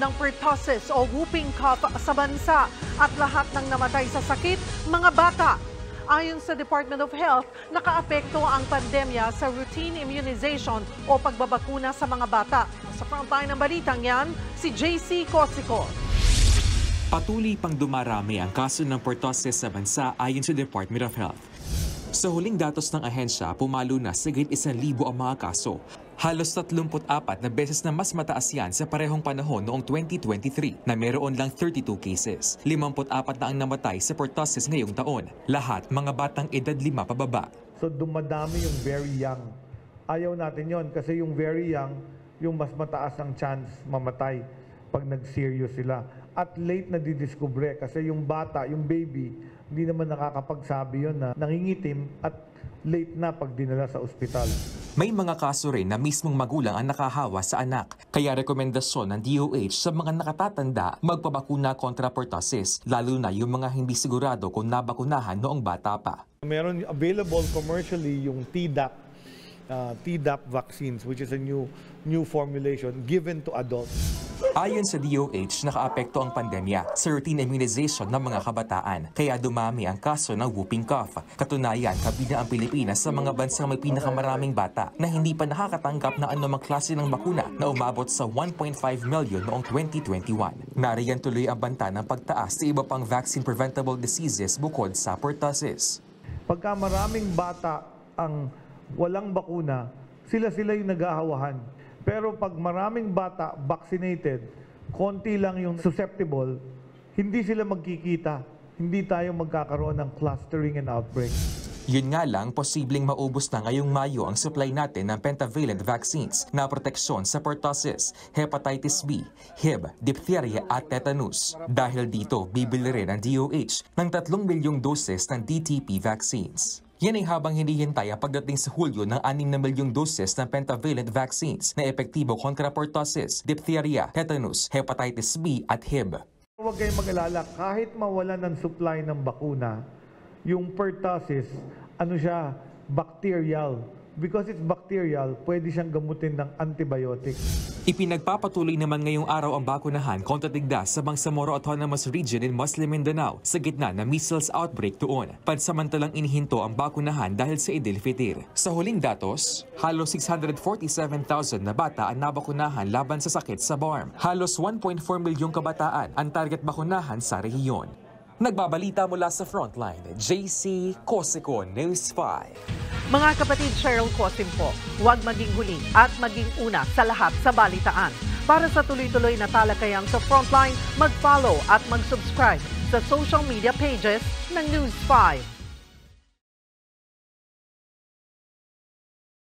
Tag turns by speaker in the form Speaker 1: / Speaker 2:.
Speaker 1: ng pertussis o whooping cough sa bansa at lahat ng namatay sa sakit, mga bata. Ayon sa Department of Health, nakaapekto ang pandemya sa routine immunization o pagbabakuna sa mga bata. Sa frontline ng balitang yan, si JC Cosico.
Speaker 2: Patuloy pang dumarami ang kaso ng pertussis sa bansa ayon sa Department of Health. Sa huling datos ng ahensya, pumalo na sa higit 1,000 ang mga kaso. Halos 34 na beses na mas mataas yan sa parehong panahon noong 2023 na meron lang 32 cases. 54 na ang namatay sa pertussis ngayong taon. Lahat mga batang edad 5 pababa.
Speaker 3: So dumadami yung very young. Ayaw natin yon kasi yung very young, yung mas mataas ang chance mamatay pag nag-serious sila. At late na didiskubre kasi yung bata, yung baby, hindi naman nakakapagsabi yun na nangingitim at late na pag dinala sa ospital.
Speaker 2: May mga kaso rin na mismong magulang ang nakahawa sa anak. Kaya rekomendasyon ng DOH sa mga nakatatanda magpabakuna kontra pertussis, lalo na yung mga hindi sigurado kung nabakunahan noong bata pa.
Speaker 3: Meron available commercially yung Tdap vaccines, which is a new formulation given to adults.
Speaker 2: Ayon sa DOH, nakaapekto ang pandemya sa routine immunization ng mga kabataan, kaya dumami ang kaso ng whooping cough. Katunayan, kabilang ang Pilipinas sa mga bansang may pinakamaraming bata na hindi pa nakakatanggap ng anumang klase ng bakuna na umabot sa 1.5 million noong 2021. Nariyan tuloy ang banta ng pagtaas sa iba pang vaccine-preventable diseases bukod sa pertussis.
Speaker 3: Pagka maraming bata ang walang bakuna, sila yung nag-aahawahan. Pero pag maraming bata vaccinated, konti lang yung susceptible, hindi sila magkikita. Hindi tayo magkakaroon ng clustering and outbreak.
Speaker 2: Yun nga lang, posibleng maubos na ngayong Mayo ang supply natin ng pentavalent vaccines na proteksyon sa pertussis, hepatitis B, Hib, diphtheria at tetanus. Dahil dito, bibili rin ang DOH ng 3 milyong doses ng DTP vaccines. Yan ay habang hinihintay ang pagdating sa Hulyo ng 6 na milyong doses ng pentavalent vaccines na epektibo kontra pertussis, diphtheria, tetanus, hepatitis B at Hib.
Speaker 3: Huwag kayong mag-alala, kahit mawalan ng supply ng bakuna, yung pertussis, bacterial. Because it's bacterial, pwede siyang gamutin ng antibiotic.
Speaker 2: Ipinagpapatuloy naman ngayong araw ang bakunahan kontra tigdas sa Bangsamoro Autonomous Region in Muslim Mindanao sa gitna ng measles outbreak doon. Pansamantalang inihinto ang bakunahan dahil sa Idil Fitr. Sa huling datos, halos 647,000 na bata ang nabakunahan laban sa sakit sa BARM. Halos 1.4 milyong kabataan ang target bakunahan sa rehiyon. Nagbabalita mula sa Frontline, JC Cosico, News 5.
Speaker 1: Mga kapatid, Cheryl Cosim po, huwag maging huli at maging una sa lahat sa balitaan. Para sa tuloy-tuloy na talakayang sa Frontline, mag-follow at mag-subscribe sa social media pages ng News 5.